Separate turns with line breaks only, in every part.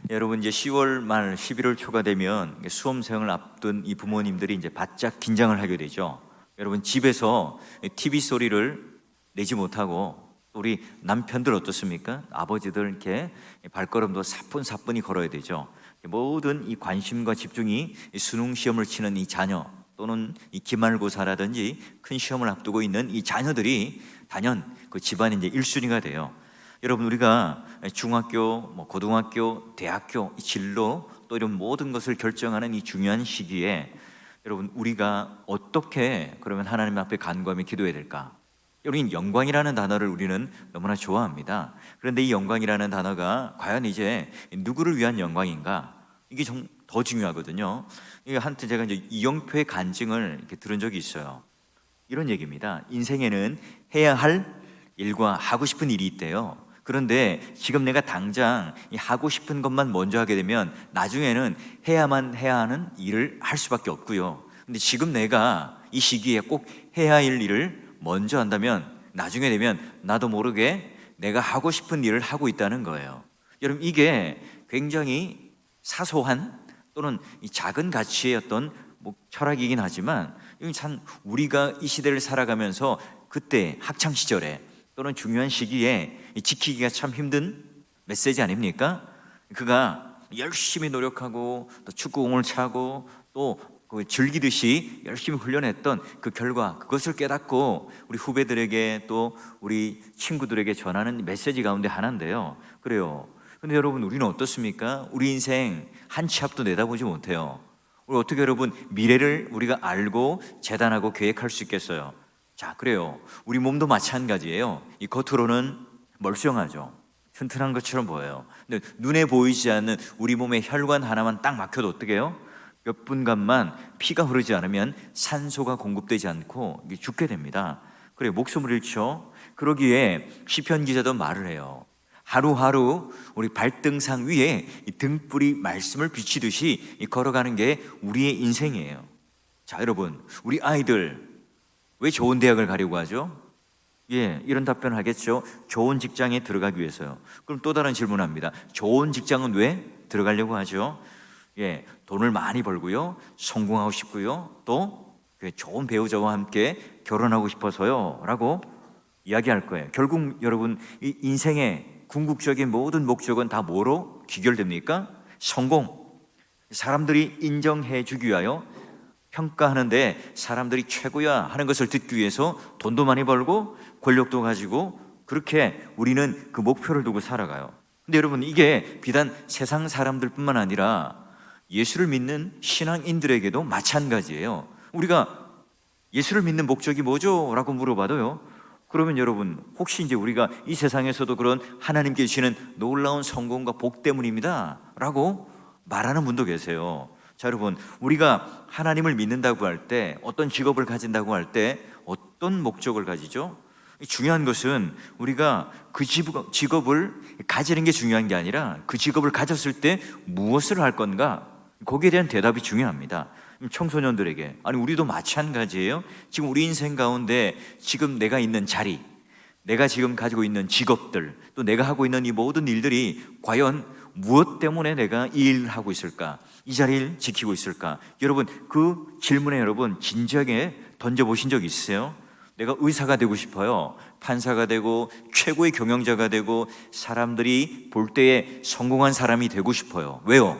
여러분 이제 10월 말 11월 초가 되면 수험생을 앞둔 이 부모님들이 이제 바짝 긴장을 하게 되죠. 여러분 집에서 TV 소리를 내지 못하고 우리 남편들 어떻습니까? 아버지들 이렇게 발걸음도 사뿐사뿐히 걸어야 되죠. 모든 이 관심과 집중이 이 수능 시험을 치는 이 자녀 또는 이 기말고사라든지 큰 시험을 앞두고 있는 이 자녀들이 단연 그 집안의 이제 1순위가 돼요. 여러분 우리가 중학교, 고등학교, 대학교 이 진로 또 이런 모든 것을 결정하는 이 중요한 시기에 여러분 우리가 어떻게 그러면 하나님 앞에 간구하며 기도해야 될까? 여러분 영광이라는 단어를 우리는 너무나 좋아합니다. 그런데 이 영광이라는 단어가 과연 이제 누구를 위한 영광인가? 이게 좀 더 중요하거든요. 이게 한때 제가 이제 이영표의 간증을 이렇게 들은 적이 있어요. 이런 얘기입니다. 인생에는 해야 할 일과 하고 싶은 일이 있대요. 그런데 지금 내가 당장 이 하고 싶은 것만 먼저 하게 되면 나중에는 해야만 해야 하는 일을 할 수밖에 없고요. 근데 지금 내가 이 시기에 꼭 해야 할 일을 먼저 한다면 나중에 되면 나도 모르게 내가 하고 싶은 일을 하고 있다는 거예요. 여러분 이게 굉장히 사소한 또는 이 작은 가치의 어떤 철학이긴 하지만 이건 참 우리가 이 시대를 살아가면서 그때 학창 시절에 또는 중요한 시기에 지키기가 참 힘든 메시지 아닙니까? 그가 열심히 노력하고 또 축구공을 차고 또 그 즐기듯이 열심히 훈련했던 그 결과 그것을 깨닫고 우리 후배들에게 또 우리 친구들에게 전하는 메시지 가운데 하나인데요. 그래요. 근데 여러분 우리는 어떻습니까? 우리 인생 한 치 앞도 내다보지 못해요. 우리 어떻게 여러분 미래를 우리가 알고 재단하고 계획할 수 있겠어요? 자, 그래요. 우리 몸도 마찬가지예요. 이 겉으로는 멀쩡하죠. 튼튼한 것처럼 보여요. 근데 눈에 보이지 않는 우리 몸의 혈관 하나만 딱 막혀도 어떻게 해요? 몇 분간만 피가 흐르지 않으면 산소가 공급되지 않고 죽게 됩니다. 그래 목숨을 잃죠. 그러기에 시편 기자도 말을 해요. 하루하루 우리 발등상 위에 이 등불이 말씀을 비치듯이 걸어가는 게 우리의 인생이에요. 자, 여러분 우리 아이들 왜 좋은 대학을 가려고 하죠? 이런 답변을 하겠죠. 좋은 직장에 들어가기 위해서요. 그럼 또 다른 질문합니다. 좋은 직장은 왜 들어가려고 하죠? 돈을 많이 벌고요, 성공하고 싶고요, 또 좋은 배우자와 함께 결혼하고 싶어서요 라고 이야기할 거예요. 결국 여러분 이 인생의 궁극적인 모든 목적은 다 뭐로 귀결됩니까? 성공. 사람들이 인정해 주기 위하여 평가하는데 사람들이 최고야 하는 것을 듣기 위해서 돈도 많이 벌고 권력도 가지고 그렇게 우리는 그 목표를 두고 살아가요. 근데 여러분 이게 비단 세상 사람들뿐만 아니라 예수를 믿는 신앙인들에게도 마찬가지예요. 우리가 예수를 믿는 목적이 뭐죠? 라고 물어봐도요, 그러면 여러분 혹시 이제 우리가 이 세상에서도 그런 하나님께 주시는 놀라운 성공과 복 때문입니다 라고 말하는 분도 계세요. 자, 여러분 우리가 하나님을 믿는다고 할 때, 어떤 직업을 가진다고 할 때 어떤 목적을 가지죠? 중요한 것은 우리가 그 직업을 가지는 게 중요한 게 아니라 그 직업을 가졌을 때 무엇을 할 건가, 거기에 대한 대답이 중요합니다. 청소년들에게, 아니 우리도 마찬가지예요. 지금 우리 인생 가운데 지금 내가 있는 자리, 내가 지금 가지고 있는 직업들, 또 내가 하고 있는 이 모든 일들이 과연 무엇 때문에 내가 이 일을 하고 있을까, 이 자리를 지키고 있을까? 여러분 그 질문에 여러분 진지하게 던져보신 적 있으세요? 내가 의사가 되고 싶어요, 판사가 되고 최고의 경영자가 되고 사람들이 볼 때에 성공한 사람이 되고 싶어요. 왜요?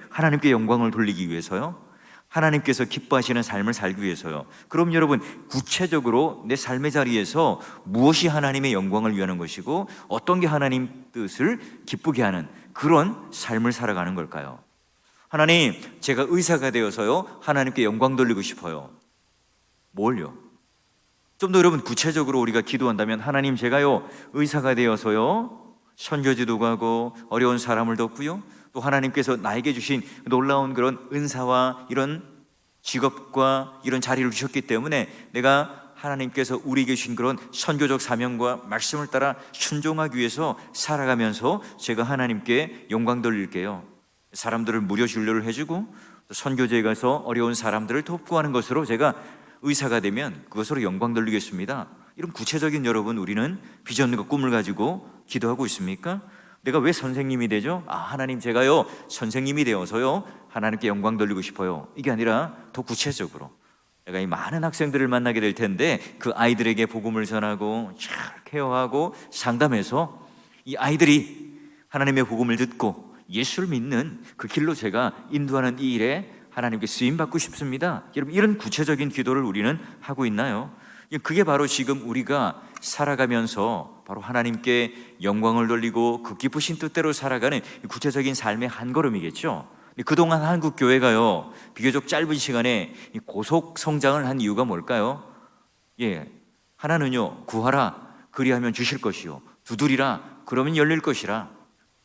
하나님께 영광을 돌리기 위해서요, 하나님께서 기뻐하시는 삶을 살기 위해서요. 그럼 여러분 구체적으로 내 삶의 자리에서 무엇이 하나님의 영광을 위하는 것이고 어떤 게 하나님 뜻을 기쁘게 하는 그런 삶을 살아가는 걸까요? 하나님, 제가 의사가 되어서요 하나님께 영광 돌리고 싶어요. 뭘요? 좀 더 여러분 구체적으로 우리가 기도한다면, 하나님 제가요 의사가 되어서요 선교지도 가고 어려운 사람을 돕고요, 또 하나님께서 나에게 주신 놀라운 그런 은사와 이런 직업과 이런 자리를 주셨기 때문에 내가 하나님께서 우리에게 주신 그런 선교적 사명과 말씀을 따라 순종하기 위해서 살아가면서 제가 하나님께 영광 돌릴게요. 사람들을 무료 진료를 해주고 선교지에 가서 어려운 사람들을 돕고 하는 것으로 제가 의사가 되면 그것으로 영광 돌리겠습니다. 이런 구체적인 여러분 우리는 비전과 꿈을 가지고 기도하고 있습니까? 내가 왜 선생님이 되죠? 하나님, 제가요 선생님이 되어서요 하나님께 영광 돌리고 싶어요. 이게 아니라 더 구체적으로 내가 이 많은 학생들을 만나게 될 텐데 그 아이들에게 복음을 전하고 잘 케어하고 상담해서 이 아이들이 하나님의 복음을 듣고 예수를 믿는 그 길로 제가 인도하는 이 일에 하나님께 쓰임받고 싶습니다. 여러분, 이런 구체적인 기도를 우리는 하고 있나요? 그게 바로 지금 우리가 살아가면서 바로 하나님께 영광을 돌리고 그 기쁘신 뜻대로 살아가는 구체적인 삶의 한 걸음이겠죠. 그동안 한국 교회가요 비교적 짧은 시간에 고속 성장을 한 이유가 뭘까요? 하나는요 구하라 그리하면 주실 것이요 두드리라 그러면 열릴 것이라.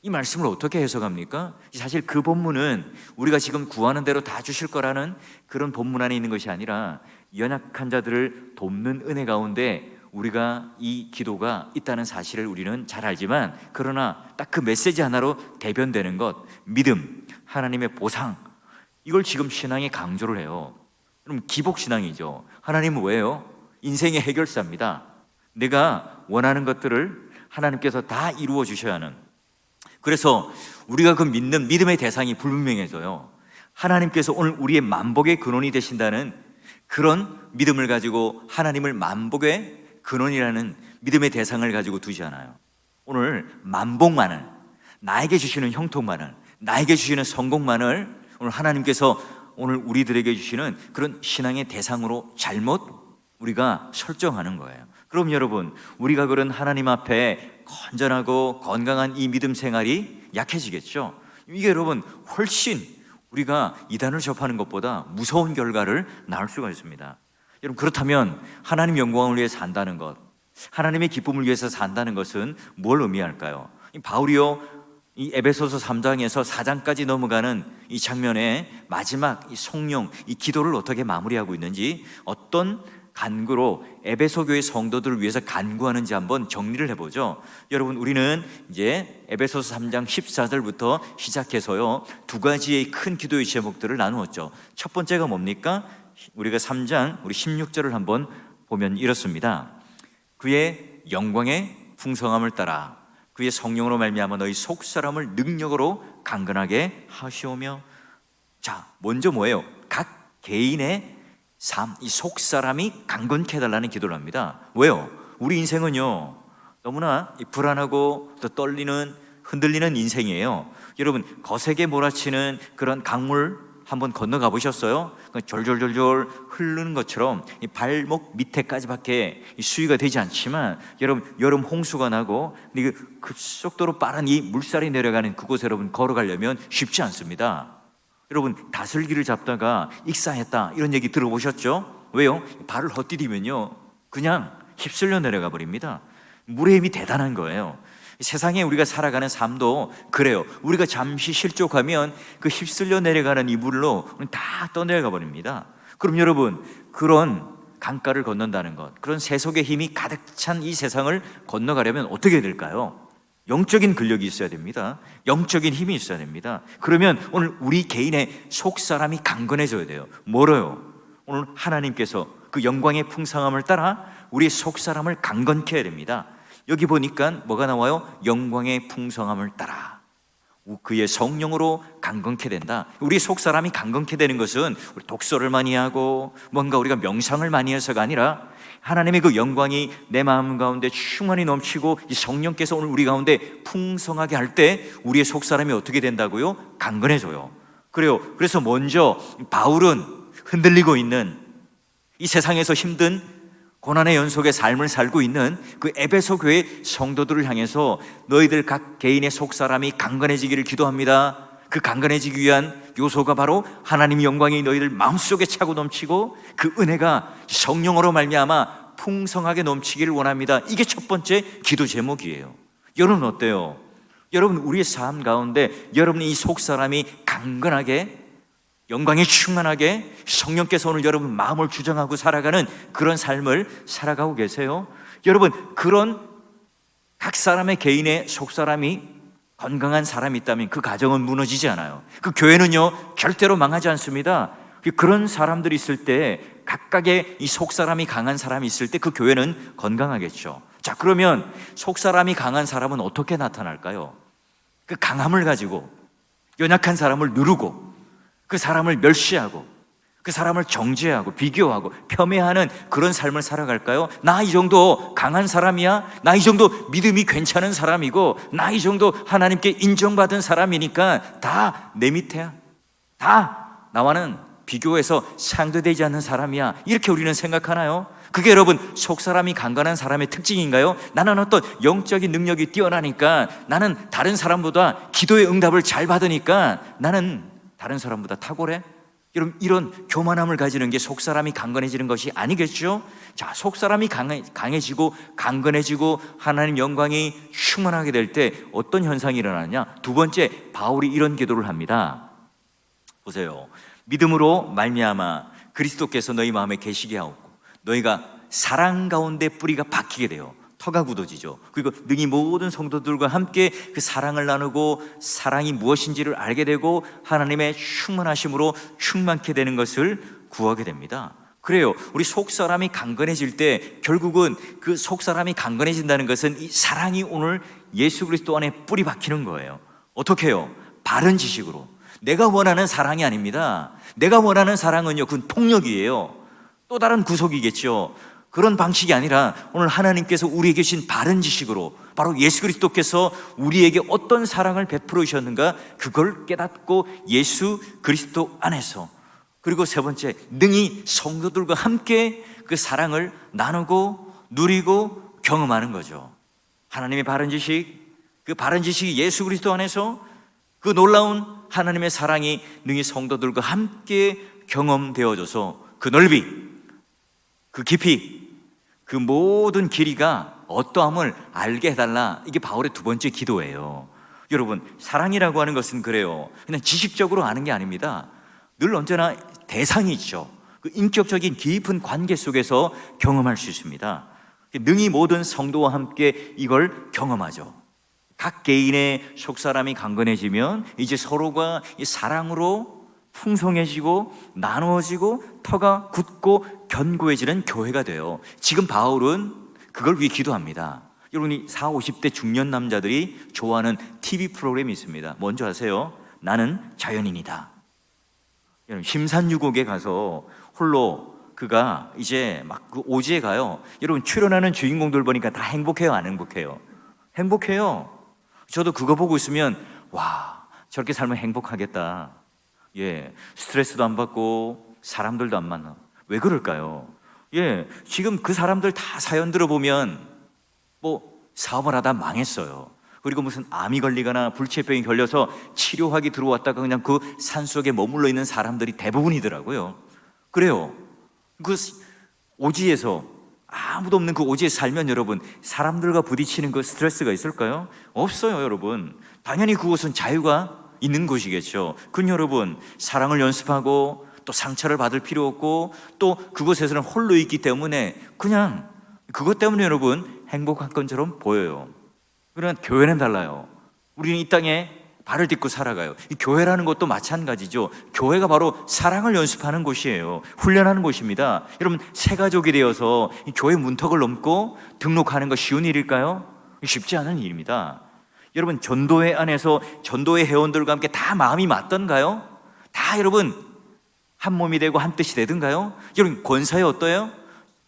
이 말씀을 어떻게 해석합니까? 사실 그 본문은 우리가 지금 구하는 대로 다 주실 거라는 그런 본문 안에 있는 것이 아니라 연약한 자들을 돕는 은혜 가운데 우리가 이 기도가 있다는 사실을 우리는 잘 알지만, 그러나 딱 그 메시지 하나로 대변되는 것, 믿음, 하나님의 보상, 이걸 지금 신앙에 강조를 해요. 그럼 기복신앙이죠. 하나님은 왜요? 인생의 해결사입니다. 내가 원하는 것들을 하나님께서 다 이루어 주셔야 하는, 그래서 우리가 그 믿는 믿음의 대상이 불분명해져요. 하나님께서 오늘 우리의 만복의 근원이 되신다는 그런 믿음을 가지고 하나님을 만복의 근원이라는 믿음의 대상을 가지고 두지 않아요. 오늘 만복만을, 나에게 주시는 형통만을, 나에게 주시는 성공만을 오늘 하나님께서 오늘 우리들에게 주시는 그런 신앙의 대상으로 잘못 우리가 설정하는 거예요. 그럼 여러분, 우리가 그런 하나님 앞에 건전하고 건강한 이 믿음 생활이 약해지겠죠. 이게 여러분 훨씬 우리가 이단을 접하는 것보다 무서운 결과를 낳을 수가 있습니다. 여러분, 그렇다면 하나님 영광을 위해 산다는 것, 하나님의 기쁨을 위해서 산다는 것은 뭘 의미할까요? 바울이요 이 에베소서 3장에서 4장까지 넘어가는 이 장면의 마지막 이 성령, 이 기도를 어떻게 마무리하고 있는지, 어떤 간구로 에베소 교회 성도들을 위해서 간구하는지 한번 정리를 해보죠. 여러분, 우리는 이제 에베소서 3장 14절부터 시작해서요 두 가지의 큰 기도의 제목들을 나누었죠. 첫 번째가 뭡니까? 우리가 3장 우리 16절을 한번 보면 이렇습니다. 그의 영광의 풍성함을 따라 그의 성령으로 말미암아 너희 속사람을 능력으로 강건하게 하시오며. 자, 먼저 뭐예요? 각 개인의 삶, 이 속사람이 강건케 해달라는 기도를 합니다. 왜요? 우리 인생은요 너무나 불안하고 또 떨리는, 흔들리는 인생이에요. 여러분, 거세게 몰아치는 그런 강물 한번 건너가 보셨어요? 졸졸졸졸 흐르는 것처럼 이 발목 밑에까지밖에 수위가 되지 않지만, 여러분 여름 홍수가 나고 급속도로 빠른 이 물살이 내려가는 그곳에 여러분 걸어가려면 쉽지 않습니다. 여러분, 다슬기를 잡다가 익사했다 이런 얘기 들어보셨죠? 왜요? 발을 헛디디면요 그냥 휩쓸려 내려가 버립니다. 물의 힘이 대단한 거예요. 세상에 우리가 살아가는 삶도 그래요. 우리가 잠시 실족하면 그 휩쓸려 내려가는 이 물로 다 떠내려가 버립니다. 그럼 여러분, 그런 강가를 건넌다는 것, 그런 세속의 힘이 가득 찬 이 세상을 건너가려면 어떻게 될까요? 영적인 근력이 있어야 됩니다. 영적인 힘이 있어야 됩니다. 그러면 오늘 우리 개인의 속사람이 강건해져야 돼요. 뭐로요? 오늘 하나님께서 그 영광의 풍성함을 따라 우리의 속사람을 강건케 해야 됩니다. 여기 보니까 뭐가 나와요? 영광의 풍성함을 따라 그의 성령으로 강건케 된다. 우리 속사람이 강건케 되는 것은 우리 독서를 많이 하고 뭔가 우리가 명상을 많이 해서가 아니라 하나님의 그 영광이 내 마음 가운데 충만히 넘치고 이 성령께서 오늘 우리 가운데 풍성하게 할 때 우리의 속사람이 어떻게 된다고요? 강건해져요. 그래요. 그래서 먼저 바울은 흔들리고 있는 이 세상에서 힘든 고난의 연속의 삶을 살고 있는 그 에베소 교회 성도들을 향해서 너희들 각 개인의 속사람이 강건해지기를 기도합니다. 그 강건해지기 위한 요소가 바로 하나님의 영광이 너희들 마음속에 차고 넘치고 그 은혜가 성령으로 말미암아 풍성하게 넘치기를 원합니다. 이게 첫 번째 기도 제목이에요. 여러분 어때요? 여러분, 우리의 삶 가운데 여러분의 이 속사람이 강건하게, 영광이 충만하게 성령께서 오늘 여러분 마음을 주장하고 살아가는 그런 삶을 살아가고 계세요? 여러분, 그런 각 사람의 개인의 속사람이 건강한 사람이 있다면 그 가정은 무너지지 않아요. 그 교회는요 절대로 망하지 않습니다. 그런 사람들이 있을 때, 각각의 이 속사람이 강한 사람이 있을 때 그 교회는 건강하겠죠. 자, 그러면 속사람이 강한 사람은 어떻게 나타날까요? 그 강함을 가지고 연약한 사람을 누르고 그 사람을 멸시하고 그 사람을 정죄하고 비교하고 폄훼하는 그런 삶을 살아갈까요? 나 이 정도 강한 사람이야? 나 이 정도 믿음이 괜찮은 사람이고 나 이 정도 하나님께 인정받은 사람이니까 다 내 밑에야, 다 나와는 비교해서 상대되지 않는 사람이야, 이렇게 우리는 생각하나요? 그게 여러분 속사람이 강건한 사람의 특징인가요? 나는 어떤 영적인 능력이 뛰어나니까, 나는 다른 사람보다 기도의 응답을 잘 받으니까 나는 다른 사람보다 탁월해? 여러분, 이런 교만함을 가지는 게 속사람이 강건해지는 것이 아니겠죠? 자, 속사람이 강해지고 강건해지고 하나님 영광이 충만하게 될 때 어떤 현상이 일어나냐? 두 번째, 바울이 이런 기도를 합니다. 보세요. 믿음으로 말미암아 그리스도께서 너희 마음에 계시게 하옵고 너희가 사랑 가운데 뿌리가 박히게 되어 터가 굳어지죠. 그리고 능히 모든 성도들과 함께 그 사랑을 나누고 사랑이 무엇인지를 알게 되고 하나님의 충만하심으로 충만케 되는 것을 구하게 됩니다. 그래요. 우리 속사람이 강건해질 때 결국은 그 속사람이 강건해진다는 것은 이 사랑이 오늘 예수 그리스도 안에 뿌리 박히는 거예요. 어떻게 해요? 바른 지식으로. 내가 원하는 사랑이 아닙니다. 내가 원하는 사랑은요, 그건 폭력이에요. 또 다른 구속이겠죠. 그런 방식이 아니라 오늘 하나님께서 우리에게 주신 바른 지식으로, 바로 예수 그리스도께서 우리에게 어떤 사랑을 베풀어 주셨는가, 그걸 깨닫고 예수 그리스도 안에서, 그리고 세 번째, 능히 성도들과 함께 그 사랑을 나누고 누리고 경험하는 거죠. 하나님의 바른 지식, 그 바른 지식이 예수 그리스도 안에서 그 놀라운 하나님의 사랑이 능히 성도들과 함께 경험되어져서 그 넓이, 그 깊이, 그 모든 길이가 어떠함을 알게 해달라. 이게 바울의 두 번째 기도예요. 여러분, 사랑이라고 하는 것은 그래요, 그냥 지식적으로 아는 게 아닙니다. 늘 언제나 대상이 있죠. 그 인격적인 깊은 관계 속에서 경험할 수 있습니다. 능히 모든 성도와 함께 이걸 경험하죠. 각 개인의 속사람이 강건해지면 이제 서로가 이 사랑으로 풍성해지고 나누어지고 터가 굳고 견고해지는 교회가 돼요. 지금 바울은 그걸 위해 기도합니다. 여러분이 40, 50대 중년 남자들이 좋아하는 TV 프로그램이 있습니다. 뭔지 아세요? 나는 자연인이다. 여러분, 심산유곡에 가서 홀로 그가 이제 막 그 오지에 가요. 여러분, 출연하는 주인공들 보니까 다 행복해요, 안 행복해요? 행복해요. 저도 그거 보고 있으면 와, 저렇게 살면 행복하겠다. 예, 스트레스도 안 받고 사람들도 안 만나. 왜 그럴까요? 예, 지금 그 사람들 다 사연 들어보면 뭐 사업을 하다 망했어요. 그리고 무슨 암이 걸리거나 불치병이 걸려서 치료하기 들어왔다가 그냥 그 산속에 머물러 있는 사람들이 대부분이더라고요. 그래요. 그 오지에서, 아무도 없는 그 오지에 살면 여러분, 사람들과 부딪히는 그 스트레스가 있을까요? 없어요, 여러분. 당연히 그곳은 자유가 있는 곳이겠죠. 그건 여러분, 사랑을 연습하고 또 상처를 받을 필요 없고 또 그곳에서는 홀로 있기 때문에 그냥 그것 때문에 여러분 행복한 것처럼 보여요. 그러나 교회는 달라요. 우리는 이 땅에 발을 딛고 살아가요. 이 교회라는 것도 마찬가지죠. 교회가 바로 사랑을 연습하는 곳이에요. 훈련하는 곳입니다. 여러분, 새 가족이 되어서 이 교회 문턱을 넘고 등록하는 거 쉬운 일일까요? 쉽지 않은 일입니다. 여러분, 전도회 안에서 전도회 회원들과 함께 다 마음이 맞던가요? 다 여러분 한 몸이 되고 한 뜻이 되던가요? 여러분, 권사에 어떠해요?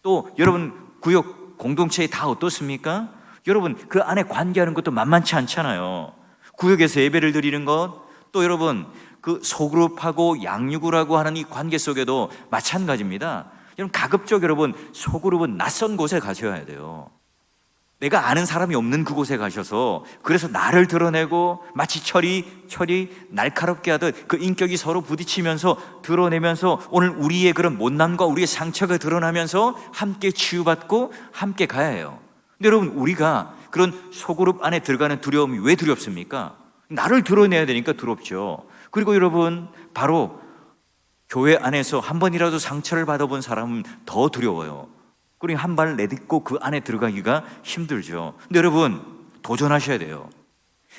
또 여러분 구역 공동체에 다 어떻습니까? 여러분, 그 안에 관계하는 것도 만만치 않잖아요. 구역에서 예배를 드리는 것, 또 여러분 그 소그룹하고 양육을 하는 이 관계 속에도 마찬가지입니다. 여러분, 가급적 여러분 소그룹은 낯선 곳에 가셔야 돼요. 내가 아는 사람이 없는 그곳에 가셔서 그래서 나를 드러내고 마치 철이 날카롭게 하듯 그 인격이 서로 부딪히면서 드러내면서 오늘 우리의 그런 못남과 우리의 상처가 드러나면서 함께 치유받고 함께 가야 해요. 근데 여러분, 우리가 그런 소그룹 안에 들어가는 두려움이 왜 두렵습니까? 나를 드러내야 되니까 두렵죠. 그리고 여러분, 바로 교회 안에서 한 번이라도 상처를 받아본 사람은 더 두려워요. 그리고 한 발 내딛고 그 안에 들어가기가 힘들죠. 근데 여러분, 도전하셔야 돼요.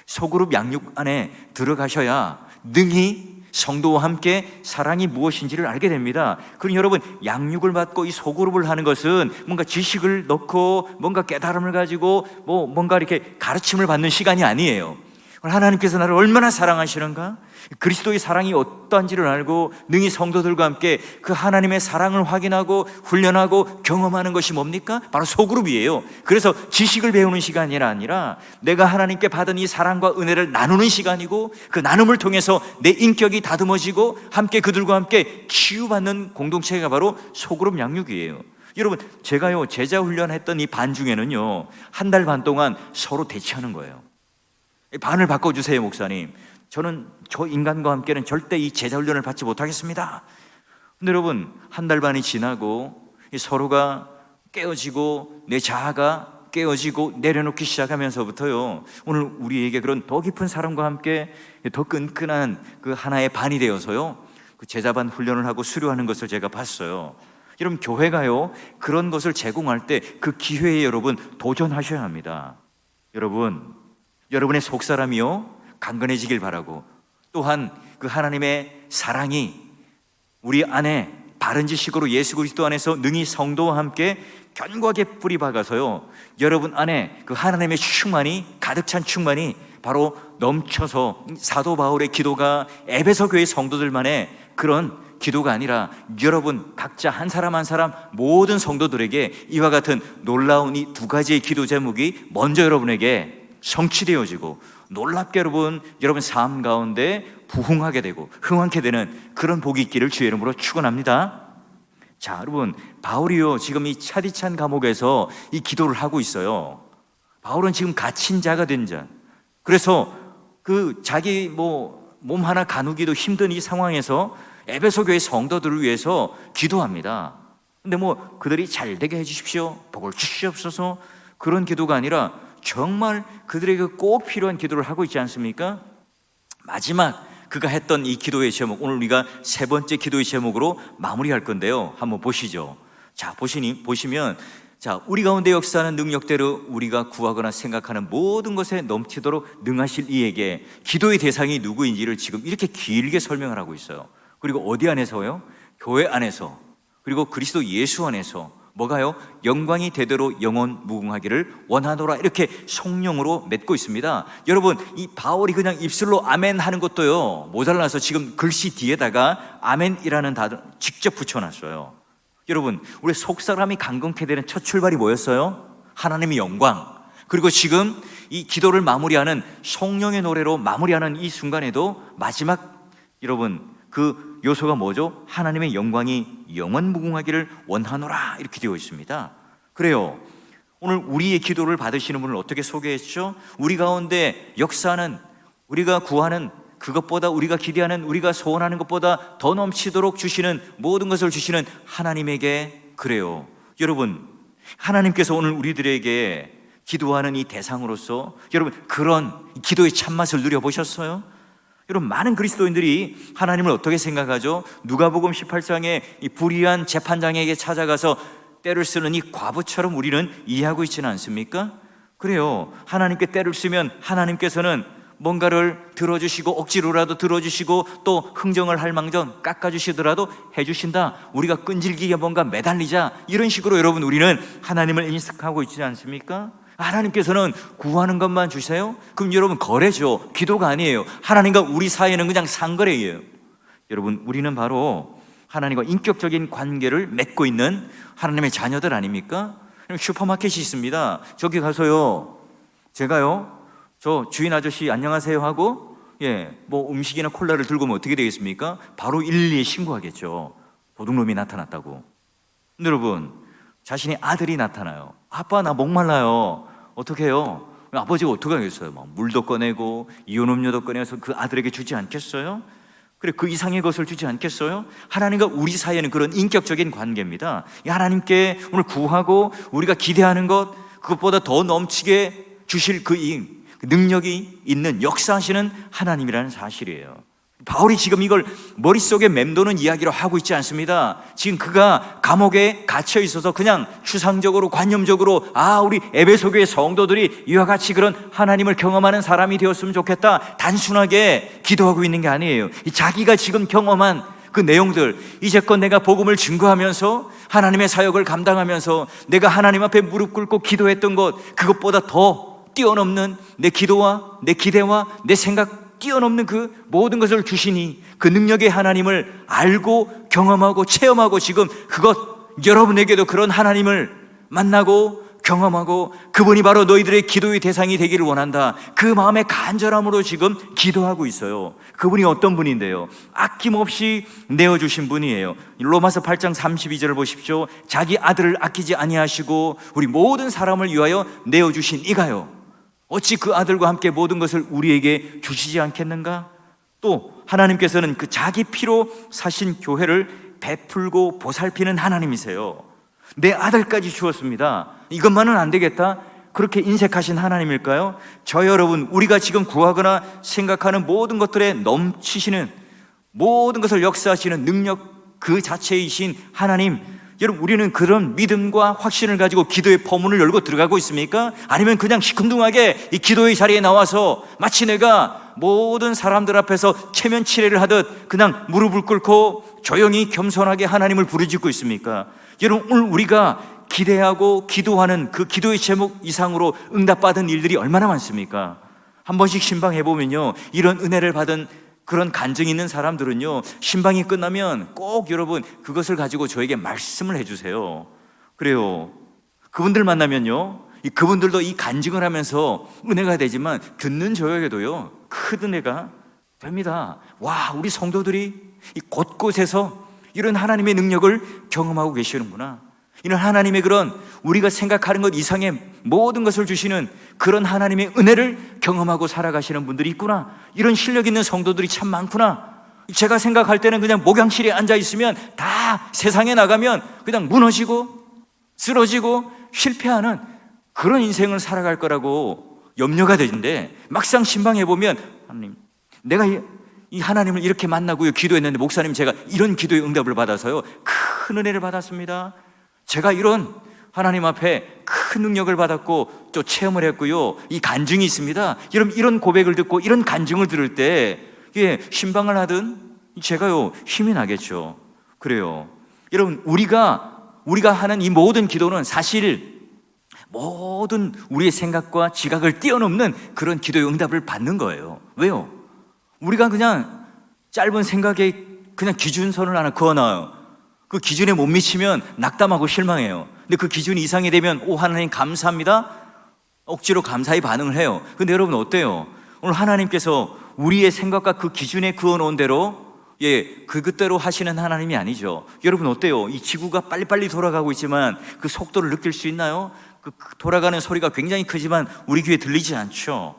소그룹 양육 안에 들어가셔야 능히 성도와 함께 사랑이 무엇인지를 알게 됩니다. 그럼 여러분, 양육을 받고 이 소그룹을 하는 것은 뭔가 지식을 넣고 뭔가 깨달음을 가지고 뭔가 이렇게 가르침을 받는 시간이 아니에요. 하나님께서 나를 얼마나 사랑하시는가? 그리스도의 사랑이 어떠한지를 알고 능히 성도들과 함께 그 하나님의 사랑을 확인하고 훈련하고 경험하는 것이 뭡니까? 바로 소그룹이에요. 그래서 지식을 배우는 시간이 아니라 내가 하나님께 받은 이 사랑과 은혜를 나누는 시간이고, 그 나눔을 통해서 내 인격이 다듬어지고 함께 그들과 함께 치유받는 공동체가 바로 소그룹 양육이에요. 여러분, 제가요 제자 훈련했던 이 반 중에는요 1달 반 동안 서로 대치하는 거예요. 반을 바꿔주세요 목사님, 저는 저 인간과 함께는 절대 이 제자 훈련을 받지 못하겠습니다. 근데 여러분, 1달 반이 지나고 서로가 깨어지고 내 자아가 깨어지고 내려놓기 시작하면서부터요, 오늘 우리에게 그런 더 깊은 사랑과 함께 더 끈끈한 그 하나의 반이 되어서요, 그 제자반 훈련을 하고 수료하는 것을 제가 봤어요. 여러분, 교회가요 그런 것을 제공할 때 그 기회에 여러분 도전하셔야 합니다. 여러분, 여러분의 속사람이요 강건해지길 바라고, 또한 그 하나님의 사랑이 우리 안에 바른 지식으로 예수 그리스도 안에서 능히 성도와 함께 견고하게 뿌리 박아서요, 여러분 안에 그 하나님의 충만이, 가득 찬 충만이 바로 넘쳐서 사도 바울의 기도가 에베소 교회 성도들만의 그런 기도가 아니라 여러분 각자 한 사람 한 사람 모든 성도들에게 이와 같은 놀라운 이 2가지의 기도 제목이 먼저 여러분에게 성취되어지고, 놀랍게 여러분 삶 가운데 부흥하게 되고 흥왕케 되는 그런 복이 있기를 주의 이름으로 축원합니다. 자, 여러분, 바울이요 지금 이 차디찬 감옥에서 이 기도를 하고 있어요. 바울은 지금 갇힌 자가 된 자, 그래서 그 자기 몸 하나 가누기도 힘든 이 상황에서 에베소 교회 성도들을 위해서 기도합니다. 근데 그들이 잘 되게 해주십시오, 복을 주시옵소서, 그런 기도가 아니라 정말 그들에게 꼭 필요한 기도를 하고 있지 않습니까? 마지막 그가 했던 이 기도의 제목, 오늘 우리가 3번째 기도의 제목으로 마무리할 건데요, 한번 보시죠. 자, 보시면 자, 우리 가운데 역사하는 능력대로 우리가 구하거나 생각하는 모든 것에 넘치도록 능하실 이에게, 기도의 대상이 누구인지를 지금 이렇게 길게 설명을 하고 있어요. 그리고 어디 안에서요? 교회 안에서, 그리고 그리스도 예수 안에서 뭐가요? 영광이 되도록 영원 무궁하기를 원하노라, 이렇게 성령으로 맺고 있습니다. 여러분, 이 바울이 그냥 입술로 아멘 하는 것도요 모자라서 지금 글씨 뒤에다가 아멘이라는 단어 직접 붙여놨어요. 여러분, 우리 속사람이 강건케 되는 첫 출발이 뭐였어요? 하나님의 영광. 그리고 지금 이 기도를 마무리하는 성령의 노래로 마무리하는 이 순간에도 마지막 여러분 그 요소가 뭐죠? 하나님의 영광이 영원 무궁하기를 원하노라, 이렇게 되어 있습니다. 그래요, 오늘 우리의 기도를 받으시는 분을 어떻게 소개했죠? 우리 가운데 역사하는, 우리가 구하는 그것보다, 우리가 기대하는, 우리가 소원하는 것보다 더 넘치도록 주시는, 모든 것을 주시는 하나님에게, 그래요, 여러분, 하나님께서 오늘 우리들에게 기도하는 이 대상으로서 여러분 그런 기도의 참맛을 누려보셨어요? 여러분, 많은 그리스도인들이 하나님을 어떻게 생각하죠? 누가복음 18장에 이 불의한 재판장에게 찾아가서 때를 쓰는 이 과부처럼 우리는 이해하고 있지는 않습니까? 그래요, 하나님께 때를 쓰면 하나님께서는 뭔가를 들어주시고, 억지로라도 들어주시고, 또 흥정을 할 망정 깎아주시더라도 해주신다, 우리가 끈질기게 뭔가 매달리자, 이런 식으로 여러분 우리는 하나님을 인식하고 있지 않습니까? 하나님께서는 구하는 것만 주세요? 그럼 여러분 거래죠, 기도가 아니에요. 하나님과 우리 사이에는 그냥 상거래예요. 여러분, 우리는 바로 하나님과 인격적인 관계를 맺고 있는 하나님의 자녀들 아닙니까? 슈퍼마켓이 있습니다. 저기 가서요, 제가요 저 주인 아저씨 안녕하세요 하고 음식이나 콜라를 들고 오면 어떻게 되겠습니까? 바로 112에 신고하겠죠, 도둑놈이 나타났다고. 근데 여러분, 자신의 아들이 나타나요. 아빠 나 목말라요. 어떻게 해요? 아버지가 어떻게 하겠어요? 물도 꺼내고 이온음료도 꺼내서 그 아들에게 주지 않겠어요? 그래, 그 이상의 것을 주지 않겠어요? 하나님과 우리 사이에는 그런 인격적인 관계입니다. 하나님께 오늘 구하고 우리가 기대하는 것, 그것보다 더 넘치게 주실 그 능력이 있는, 역사하시는 하나님이라는 사실이에요. 바울이 지금 이걸 머릿속에 맴도는 이야기로 하고 있지 않습니다. 지금 그가 감옥에 갇혀 있어서 그냥 추상적으로, 관념적으로 우리 에베소 교회 성도들이 이와 같이 그런 하나님을 경험하는 사람이 되었으면 좋겠다, 단순하게 기도하고 있는 게 아니에요. 자기가 지금 경험한 그 내용들, 이제껏 내가 복음을 증거하면서 하나님의 사역을 감당하면서 내가 하나님 앞에 무릎 꿇고 기도했던 것, 그것보다 더 뛰어넘는 내 기도와 내 기대와 내 생각 뛰어넘는 그 모든 것을 주시니 그 능력의 하나님을 알고 경험하고 체험하고 지금 여러분에게도 그런 하나님을 만나고 경험하고 그분이 바로 너희들의 기도의 대상이 되기를 원한다. 그 마음의 간절함으로 지금 기도하고 있어요. 그분이 어떤 분인데요? 아낌없이 내어주신 분이에요. 로마서 8장 32절을 보십시오. 자기 아들을 아끼지 아니하시고 우리 모든 사람을 위하여 내어주신 이가요, 어찌 그 아들과 함께 모든 것을 우리에게 주시지 않겠는가? 또 하나님께서는 그 자기 피로 사신 교회를 베풀고 보살피는 하나님이세요. 내 아들까지 주었습니다. 이것만은 안 되겠다, 그렇게 인색하신 하나님일까요? 저 여러분, 우리가 지금 구하거나 생각하는 모든 것들에 넘치시는, 모든 것을 역사하시는 능력 그 자체이신 하나님, 여러분, 우리는 그런 믿음과 확신을 가지고 기도의 포문을 열고 들어가고 있습니까? 아니면 그냥 시큰둥하게 이 기도의 자리에 나와서 마치 내가 모든 사람들 앞에서 체면치레를 하듯 그냥 무릎을 꿇고 조용히 겸손하게 하나님을 부르짖고 있습니까? 여러분, 오늘 우리가 기대하고 기도하는 그 기도의 제목 이상으로 응답받은 일들이 얼마나 많습니까? 한 번씩 신방해보면요, 이런 은혜를 받은 그런 간증이 있는 사람들은요, 신방이 끝나면 꼭 여러분 그것을 가지고 저에게 말씀을 해주세요. 그래요. 그분들 만나면요, 그분들도 이 간증을 하면서 은혜가 되지만 듣는 저에게도요 큰 은혜가 됩니다. 와, 우리 성도들이 이 곳곳에서 이런 하나님의 능력을 경험하고 계시는구나. 이런 하나님의 그런 우리가 생각하는 것 이상의 모든 것을 주시는 그런 하나님의 은혜를 경험하고 살아가시는 분들이 있구나. 이런 실력 있는 성도들이 참 많구나. 제가 생각할 때는 그냥 목양실에 앉아 있으면 다 세상에 나가면 그냥 무너지고 쓰러지고 실패하는 그런 인생을 살아갈 거라고 염려가 되는데, 막상 신방해 보면 하나님, 내가 이 하나님을 이렇게 만나고요 기도했는데, 목사님 제가 이런 기도의 응답을 받아서요 큰 은혜를 받았습니다. 제가 이런 하나님 앞에 큰 능력을 받았고 또 체험을 했고요, 이 간증이 있습니다. 여러분, 이런 고백을 듣고 이런 간증을 들을 때 신방을 하든 제가요 힘이 나겠죠. 그래요. 여러분, 우리가 하는 이 모든 기도는 사실 모든 우리의 생각과 지각을 뛰어넘는 그런 기도의 응답을 받는 거예요. 왜요? 우리가 그냥 짧은 생각에 그냥 기준선을 하나 그어놔요. 그 기준에 못 미치면 낙담하고 실망해요. 근데 그 기준 이상이 되면 오 하나님 감사합니다, 억지로 감사히 반응을 해요. 근데 여러분 어때요? 오늘 하나님께서 우리의 생각과 그 기준에 그어놓은 대로 그것대로 하시는 하나님이 아니죠. 여러분 어때요? 이 지구가 빨리빨리 돌아가고 있지만 그 속도를 느낄 수 있나요? 그 돌아가는 소리가 굉장히 크지만 우리 귀에 들리지 않죠.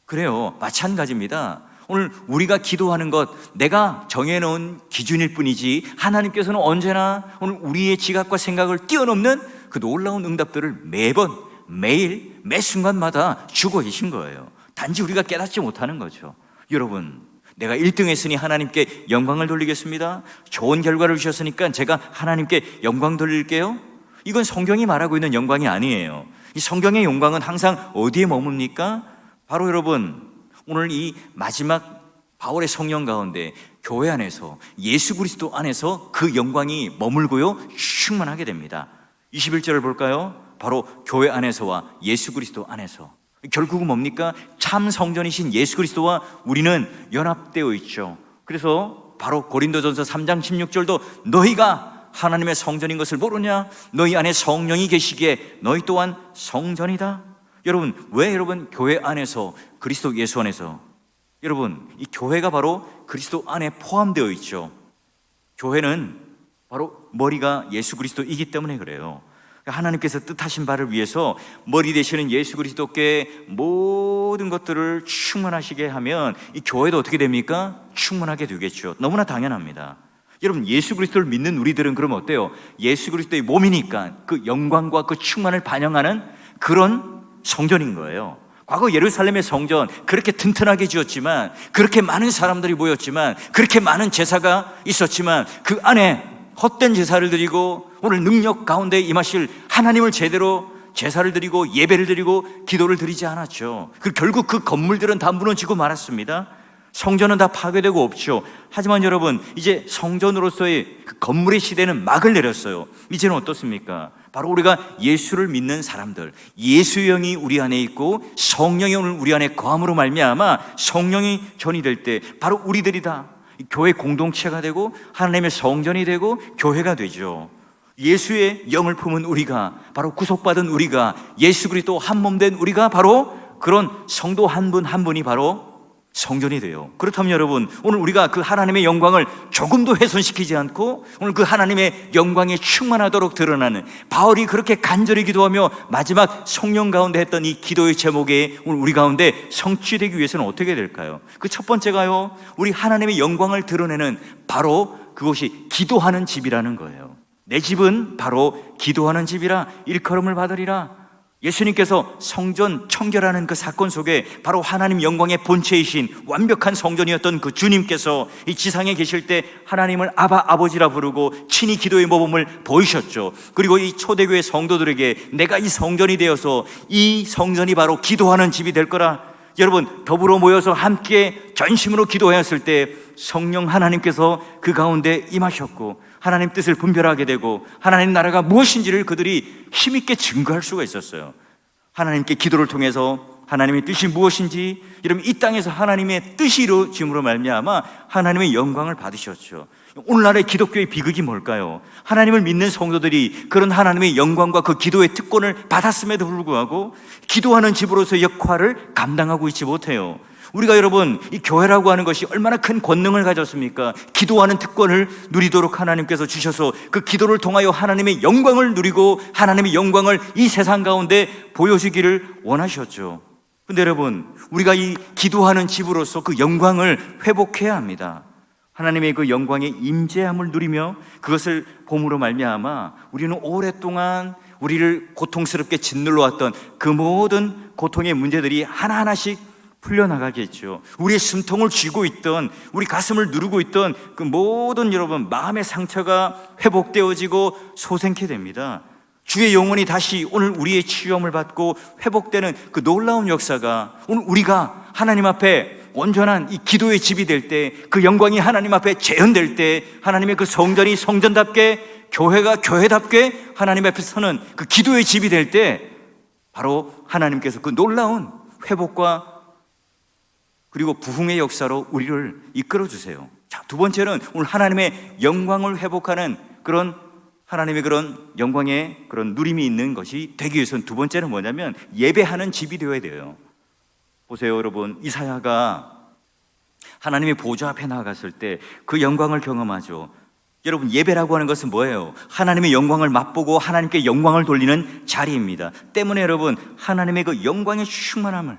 그래요. 마찬가지입니다. 오늘 우리가 기도하는 것, 내가 정해놓은 기준일 뿐이지 하나님께서는 언제나 오늘 우리의 지각과 생각을 뛰어넘는 그 놀라운 응답들을 매번, 매일, 매 순간마다 주고 계신 거예요. 단지 우리가 깨닫지 못하는 거죠. 여러분, 내가 1등 했으니 하나님께 영광을 돌리겠습니다. 좋은 결과를 주셨으니까 제가 하나님께 영광 돌릴게요. 이건 성경이 말하고 있는 영광이 아니에요. 이 성경의 영광은 항상 어디에 머뭅니까? 바로 여러분, 오늘 이 마지막 바울의 성령 가운데 교회 안에서, 예수 그리스도 안에서 그 영광이 머물고요 충만하게 됩니다. 21절을 볼까요? 바로 교회 안에서와 예수 그리스도 안에서. 결국은 뭡니까? 참 성전이신 예수 그리스도와 우리는 연합되어 있죠. 그래서 바로 고린도전서 3장 16절도 너희가 하나님의 성전인 것을 모르냐? 너희 안에 성령이 계시기에 너희 또한 성전이다. 여러분, 왜 여러분 교회 안에서, 그리스도 예수 안에서, 여러분 이 교회가 바로 그리스도 안에 포함되어 있죠. 교회는 바로 머리가 예수 그리스도이기 때문에 그래요. 하나님께서 뜻하신 바를 위해서 머리 되시는 예수 그리스도께 모든 것들을 충만하시게 하면 이 교회도 어떻게 됩니까? 충만하게 되겠죠. 너무나 당연합니다. 여러분, 예수 그리스도를 믿는 우리들은 그러면 어때요? 예수 그리스도의 몸이니까 그 영광과 그 충만을 반영하는 그런 성전인 거예요. 과거 예루살렘의 성전 그렇게 튼튼하게 지었지만, 그렇게 많은 사람들이 모였지만, 그렇게 많은 제사가 있었지만 그 안에 헛된 제사를 드리고 오늘 능력 가운데 임하실 하나님을 제대로 제사를 드리고 예배를 드리고 기도를 드리지 않았죠. 결국 그 건물들은 다 무너지고 말았습니다. 성전은 다 파괴되고 없죠. 하지만 여러분, 이제 성전으로서의 그 건물의 시대는 막을 내렸어요. 이제는 어떻습니까? 바로 우리가 예수를 믿는 사람들, 예수의 영이 우리 안에 있고 성령이 오늘 우리 안에 거함으로 말미암아 성령이 전이 될 때 바로 우리들이 다 교회 공동체가 되고 하나님의 성전이 되고 교회가 되죠. 예수의 영을 품은 우리가, 바로 구속받은 우리가, 예수 그리스도 한 몸 된 우리가 바로 그런 성도 한 분 한 분이 바로 성전이 돼요. 그렇다면 여러분, 오늘 우리가 그 하나님의 영광을 조금도 훼손시키지 않고 오늘 그 하나님의 영광이 충만하도록 드러나는, 바울이 그렇게 간절히 기도하며 마지막 성령 가운데 했던 이 기도의 제목에 오늘 우리 가운데 성취되기 위해서는 어떻게 될까요? 그 첫 번째가요, 우리 하나님의 영광을 드러내는 바로 그것이 기도하는 집이라는 거예요. 내 집은 바로 기도하는 집이라 일컬음을 받으리라. 예수님께서 성전 청결하는 그 사건 속에 바로 하나님 영광의 본체이신 완벽한 성전이었던 그 주님께서 이 지상에 계실 때 하나님을 아버지라 부르고 친히 기도의 모범을 보이셨죠. 그리고 이 초대교회 성도들에게 내가 이 성전이 되어서 이 성전이 바로 기도하는 집이 될 거라. 여러분, 더불어 모여서 함께 전심으로 기도하였을 때 성령 하나님께서 그 가운데 임하셨고 하나님 뜻을 분별하게 되고 하나님 나라가 무엇인지를 그들이 힘있게 증거할 수가 있었어요. 하나님께 기도를 통해서 하나님의 뜻이 무엇인지, 여러분 이 땅에서 하나님의 뜻이 이루어짐으로 말미암아 하나님의 영광을 받으셨죠. 오늘날의 기독교의 비극이 뭘까요? 하나님을 믿는 성도들이 그런 하나님의 영광과 그 기도의 특권을 받았음에도 불구하고 기도하는 집으로서의 역할을 감당하고 있지 못해요. 우리가 여러분, 이 교회라고 하는 것이 얼마나 큰 권능을 가졌습니까? 기도하는 특권을 누리도록 하나님께서 주셔서 그 기도를 통하여 하나님의 영광을 누리고 하나님의 영광을 이 세상 가운데 보여주기를 원하셨죠. 근데 여러분, 우리가 이 기도하는 집으로서 그 영광을 회복해야 합니다. 하나님의 그 영광의 임재함을 누리며 그것을 봄으로 말미암아 우리는 오랫동안 우리를 고통스럽게 짓눌러 왔던 그 모든 고통의 문제들이 하나하나씩 풀려나가겠죠. 우리의 숨통을 쥐고 있던, 우리 가슴을 누르고 있던 그 모든 여러분 마음의 상처가 회복되어지고 소생케 됩니다. 주의 영혼이 다시 오늘 우리의 치유함을 받고 회복되는 그 놀라운 역사가 오늘 우리가 하나님 앞에 온전한 이 기도의 집이 될 때, 그 영광이 하나님 앞에 재현될 때, 하나님의 그 성전이 성전답게, 교회가 교회답게 하나님 앞에 서는 그 기도의 집이 될 때 바로 하나님께서 그 놀라운 회복과 그리고 부흥의 역사로 우리를 이끌어 주세요. 자, 두 번째는 오늘 하나님의 영광을 회복하는 그런 하나님의 그런 영광의 그런 누림이 있는 것이 되기 위해서는 두 번째는 뭐냐면 예배하는 집이 되어야 돼요. 보세요, 여러분. 이사야가 하나님의 보좌 앞에 나아갔을 때 그 영광을 경험하죠. 여러분, 예배라고 하는 것은 뭐예요? 하나님의 영광을 맛보고 하나님께 영광을 돌리는 자리입니다. 때문에 여러분, 하나님의 그 영광의 충만함을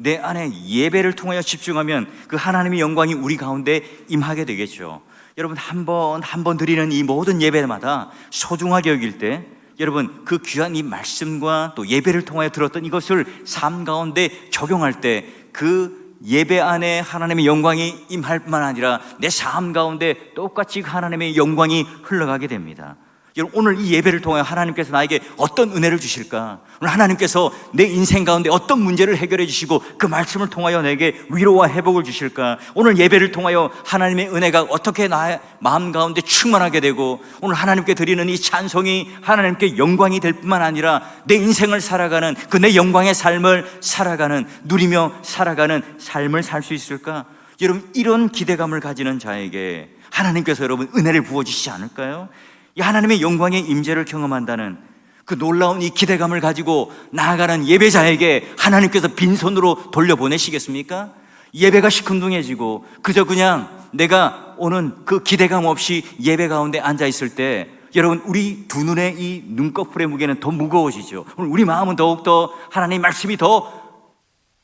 내 안에 예배를 통하여 집중하면 그 하나님의 영광이 우리 가운데 임하게 되겠죠. 여러분, 한 번 드리는 이 모든 예배마다 소중하게 여길 때 여러분, 그 귀한 이 말씀과 또 예배를 통하여 들었던 이것을 삶 가운데 적용할 때 그 예배 안에 하나님의 영광이 임할 뿐만 아니라 내 삶 가운데 똑같이 하나님의 영광이 흘러가게 됩니다. 여러분, 오늘 이 예배를 통하여 하나님께서 나에게 어떤 은혜를 주실까? 오늘 하나님께서 내 인생 가운데 어떤 문제를 해결해 주시고 그 말씀을 통하여 내게 위로와 회복을 주실까? 오늘 예배를 통하여 하나님의 은혜가 어떻게 나의 마음 가운데 충만하게 되고 오늘 하나님께 드리는 이 찬송이 하나님께 영광이 될 뿐만 아니라 내 인생을 살아가는 그 내 영광의 삶을 살아가는, 누리며 살아가는 삶을 살 수 있을까? 여러분, 이런 기대감을 가지는 자에게 하나님께서 여러분 은혜를 부어주시지 않을까요? 이 하나님의 영광의 임재를 경험한다는 그 놀라운 이 기대감을 가지고 나아가는 예배자에게 하나님께서 빈손으로 돌려보내시겠습니까? 예배가 시큰둥해지고 그저 그냥 내가 오는 그 기대감 없이 예배 가운데 앉아있을 때 여러분, 우리 두 눈의 이 눈꺼풀의 무게는 더 무거워지죠. 우리 마음은 더욱더 하나님의 말씀이 더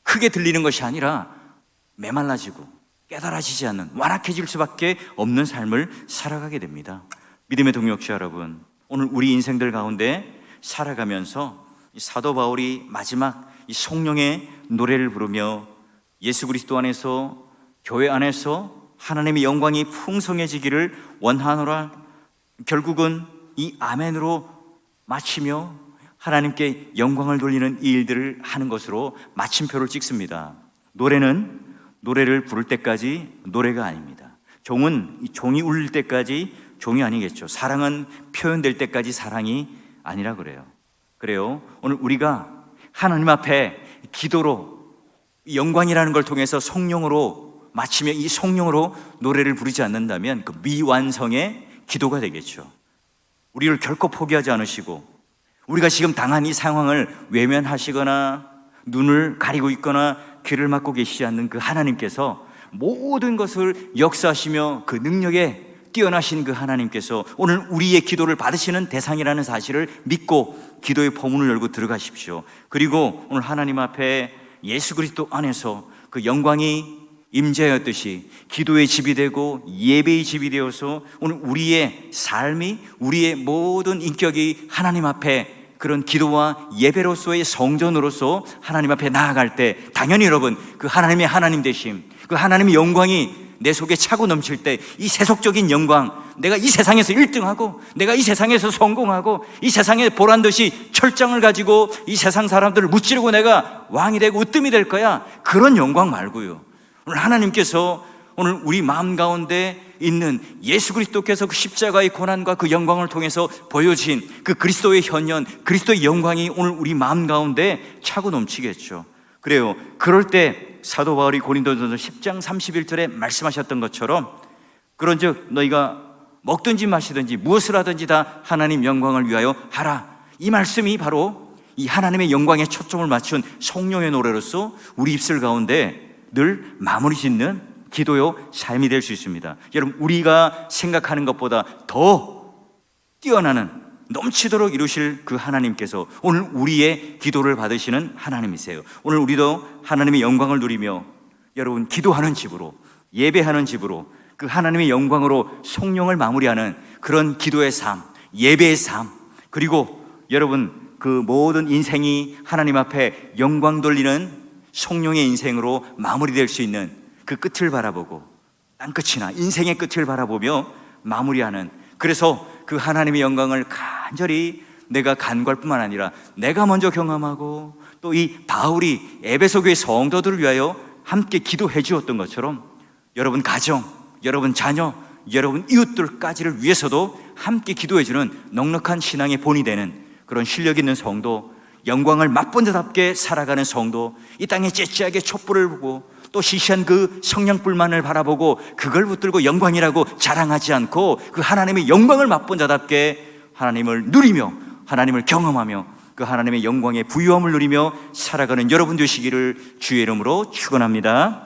크게 들리는 것이 아니라 메말라지고 깨달아지지 않는, 완악해질 수밖에 없는 삶을 살아가게 됩니다. 믿음의 동역자 여러분, 오늘 우리 인생들 가운데 살아가면서 이 사도 바울이 마지막 이 성령의 노래를 부르며 예수 그리스도 안에서, 교회 안에서 하나님의 영광이 풍성해지기를 원하노라, 결국은 이 아멘으로 마치며 하나님께 영광을 돌리는 이 일들을 하는 것으로 마침표를 찍습니다. 노래는 노래를 부를 때까지 노래가 아닙니다. 종은 이 종이 울릴 때까지 종이 아니겠죠. 사랑은 표현될 때까지 사랑이 아니라 그래요. 오늘 우리가 하나님 앞에 기도로 영광이라는 걸 통해서 성령으로 마치며 이 성령으로 노래를 부르지 않는다면 그 미완성의 기도가 되겠죠. 우리를 결코 포기하지 않으시고 우리가 지금 당한 이 상황을 외면하시거나 눈을 가리고 있거나 귀를 막고 계시지 않는 그 하나님께서 모든 것을 역사하시며 그 능력에 뛰어나신 그 하나님께서 오늘 우리의 기도를 받으시는 대상이라는 사실을 믿고 기도의 포문을 열고 들어가십시오. 그리고 오늘 하나님 앞에 예수 그리스도 안에서 그 영광이 임재하였듯이 기도의 집이 되고 예배의 집이 되어서 오늘 우리의 삶이, 우리의 모든 인격이 하나님 앞에 그런 기도와 예배로서의 성전으로서 하나님 앞에 나아갈 때 당연히 여러분 그 하나님의 하나님 되심, 그 하나님의 영광이 내 속에 차고 넘칠 때 이 세속적인 영광, 내가 이 세상에서 1등하고 내가 이 세상에서 성공하고 이 세상에 보란듯이 철장을 가지고 이 세상 사람들을 무찌르고 내가 왕이 되고 으뜸이 될 거야, 그런 영광 말고요. 오늘 하나님께서 오늘 우리 마음 가운데 있는 예수 그리스도께서 그 십자가의 고난과 그 영광을 통해서 보여진 그 그리스도의 현현, 그리스도의 영광이 오늘 우리 마음 가운데 차고 넘치겠죠. 그래요. 그럴 때 사도 바울이 고린도전서 10장 31절에 말씀하셨던 것처럼 그런즉 너희가 먹든지 마시든지 무엇을 하든지 다 하나님 영광을 위하여 하라. 이 말씀이 바로 이 하나님의 영광에 초점을 맞춘 성령의 노래로서 우리 입술 가운데 늘 마무리 짓는 기도요 삶이 될 수 있습니다. 여러분, 우리가 생각하는 것보다 더 뛰어나는 넘치도록 이루실 그 하나님께서 오늘 우리의 기도를 받으시는 하나님이세요. 오늘 우리도 하나님의 영광을 누리며 여러분 기도하는 집으로, 예배하는 집으로 그 하나님의 영광으로 성령을 마무리하는 그런 기도의 삶, 예배의 삶, 그리고 여러분 그 모든 인생이 하나님 앞에 영광 돌리는 성령의 인생으로 마무리될 수 있는 그 끝을 바라보고 땅끝이나 인생의 끝을 바라보며 마무리하는, 그래서 그 하나님의 영광을 간절히 내가 간구할 뿐만 아니라 내가 먼저 경험하고 또 이 바울이 에베소 교회 성도들을 위하여 함께 기도해 주었던 것처럼 여러분 가정, 여러분 자녀, 여러분 이웃들까지를 위해서도 함께 기도해 주는 넉넉한 신앙의 본이 되는 그런 실력 있는 성도, 영광을 맛본 자답게 살아가는 성도, 이 땅에 째째하게 촛불을 보고 또 시시한 그 성냥불만을 바라보고 그걸 붙들고 영광이라고 자랑하지 않고 그 하나님의 영광을 맛본 자답게 하나님을 누리며 하나님을 경험하며 그 하나님의 영광의 부유함을 누리며 살아가는 여러분 되시기를 주의 이름으로 축원합니다.